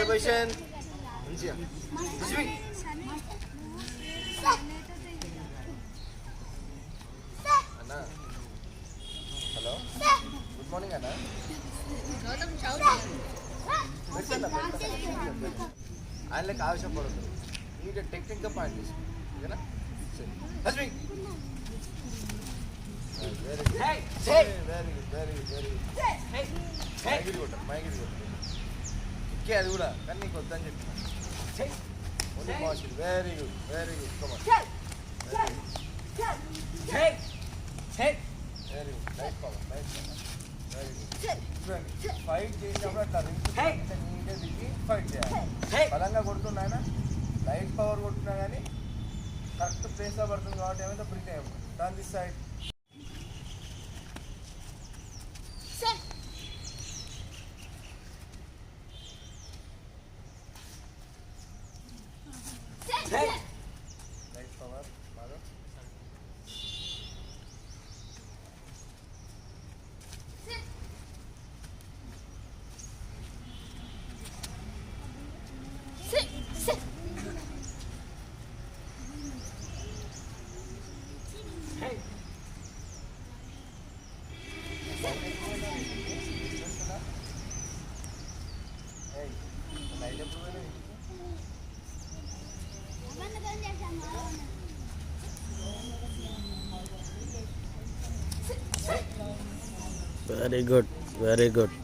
Position అన్నా. Hello, good morning అన్నా. ఆయనకి ఆవేశపడదు, నీకు టెక్నిక్గా పాయింట్ చేసి ఓకేనా. సరే very good very good very good very good. మైగిడి కొట్టారు, మైగిడి కొట్టారు. ఇంకే అది కూడా కానీ నీకు వద్దని చెప్పిన. Only positive. Very good very good. Come on very good very good. Light power light power. Very good. Fight చేసినప్పుడు అట్లా నీట్గా దిగి ఫైట్ చేయాలి. బలంగా కొడుతున్నా ఆయన లైట్ పవర్ కొడుతున్నా కానీ కరెక్ట్ ప్లేస్లో పడుతుంది కాబట్టి ఏమైనా బ్రిక్ అయ్యాము. Turn this side. Light power బాగా. లైట్ ఎప్పుడు పోయినా very good very good.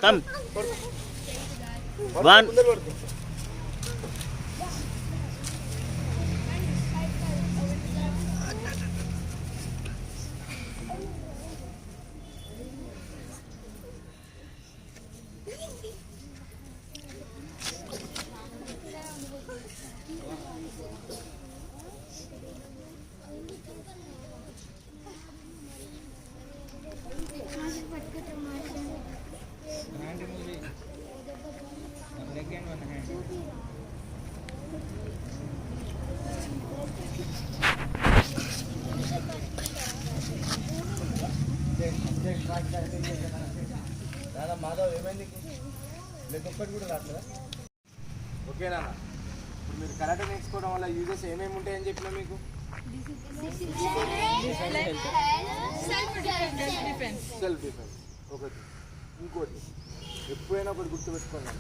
Come. One. దాదా మాధవ్ ఏమైంది? ఒక్కటి కూడా రాట్లేదా? ఓకేనా? ఇప్పుడు మీరు కరాటే నేర్చుకోవడం వల్ల యూజెస్ ఏమేమి ఉంటాయని చెప్పినా మీకు? సెల్ఫ్ డిఫెన్స్ ఒకటి. ఇంకోటి ఎప్పుడైనా ఒకటి గుర్తుపెట్టుకోండి,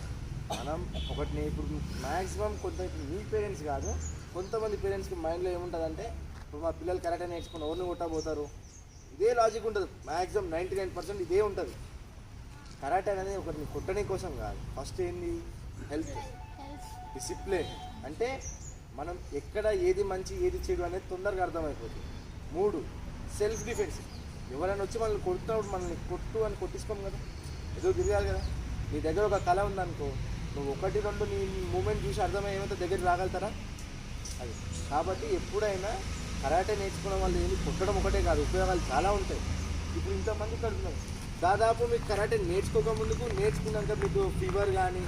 మనం ఒకటి ఇప్పుడు మ్యాక్సిమం కొంత మీ పేరెంట్స్ కాదు, కొంతమంది పేరెంట్స్కి మైండ్లో ఏముంటుందంటే ఇప్పుడు మా పిల్లలు కరాటే నేర్చుకుని ఎవరిని కొట్టబోతారు, ఇదే లాజిక్ ఉంటుంది. మ్యాక్సిమం 99% ఇదే ఉంటుంది. కరాటే అనేది ఒకరిని కొట్టడం కోసం కాదు. ఫస్ట్ ఏంటి? Health, discipline. అంటే మనం ఎక్కడ ఏది మంచి ఏది చెడు అనేది తొందరగా అర్థమైపోతుంది. 3 సెల్ఫ్ డిఫెన్స్. ఎవరైనా వచ్చి మనల్ని కొడుతున్నప్పుడు మనల్ని కొట్టు అని కొట్టించుకోము కదా, ఏదో తిరగాలి కదా. నీ దగ్గర ఒక కళ ఉందనుకో, నువ్వు 1-2 నీ మూమెంట్ చూసి అర్థమయ్యేంత దగ్గరికి రాగలుగుతారా? అది కాబట్టి ఎప్పుడైనా కరాటే నేర్చుకోవడం వల్ల ఏమి కొట్టడం ఒకటే కాదు, ఉపయోగాలు చాలా ఉంటాయి. ఇప్పుడు ఇంతమంది కడుతున్నారు, దాదాపు మీకు కరాటే నేర్చుకోకముందుకు నేర్చుకున్నాక మీకు ఫీవర్ కానీ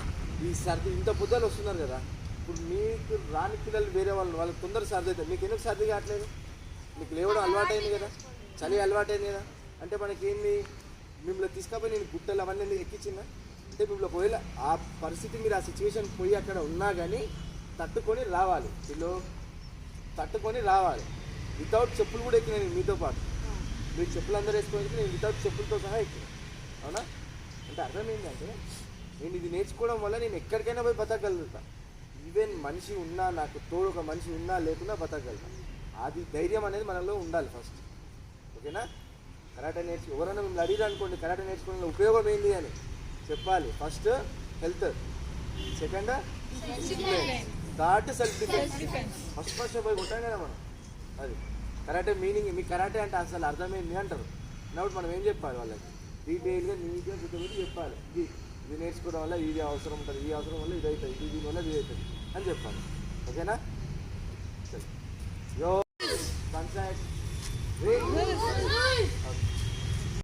ఈ సర్ది ఇంత పొద్దులు వస్తున్నారు కదా. ఇప్పుడు మీకు రాని పిల్లలు వేరే వాళ్ళకి తొందర సర్ది అవుతుంది. మీకు ఎందుకు సర్ది కావట్లేదు? మీకు లేవడం అలవాటైంది కదా, చలి అలవాటైంది కదా. అంటే మనకేంది, మిమ్మల్ని తీసుకపోయి నేను గుట్టలు అవన్నీ ఎక్కించిందా అంటే మిమ్మల్ని ఒకవేళ ఆ పరిస్థితి మీరు ఆ సిచ్యువేషన్ పోయి అక్కడ ఉన్నా కానీ తట్టుకొని రావాలి. పిల్లో తట్టుకొని రావాలి. వితౌట్ చెప్పులు కూడా ఎక్కిన నేను మీతో పాటు. మీరు చెప్పులు అందరూ వేసుకోవడానికి నేను వితౌట్ చెప్పులతో సహా ఎక్కిన. అవునా? అంటే అర్థం ఏంటంటే నేను ఇది నేర్చుకోవడం వల్ల నేను ఎక్కడికైనా పోయి బతకగలుగుతాను. ఈవెన్ మనిషి ఉన్నా, నాకు తోడు ఒక మనిషి ఉన్నా లేకున్నా బతకగలుగుతాను. అది ధైర్యం అనేది మనలో ఉండాలి ఫస్ట్. ఓకేనా? కరాటే ఎవరైనా మిమ్మల్ని అడిగారు అనుకోండి కరాటే నేర్చుకోవడంలో ఉపయోగం ఏంటి అని చెప్పాలి. First health, second discipline, third self defence. First పోయి కొట్టాం కదా మనం. అది కరాటే మీనింగ్. మీకు కరాటే అంటే అసలు అర్థమైంది అంటారు. కాబట్టి మనం ఏం చెప్పాలి వాళ్ళకి? డీటెయిల్గా నీట్గా గుర్తుపెట్టి చెప్పాలి. ఇది ఇది నేర్చుకోవడం వల్ల ఇది అవసరం ఉంటుంది, ఈ అవసరం వల్ల ఇది అవుతుంది, ఇది దీనివల్ల ఇది అవుతుంది అని చెప్పాలి. ఓకేనా? సరే యో పంచాయత్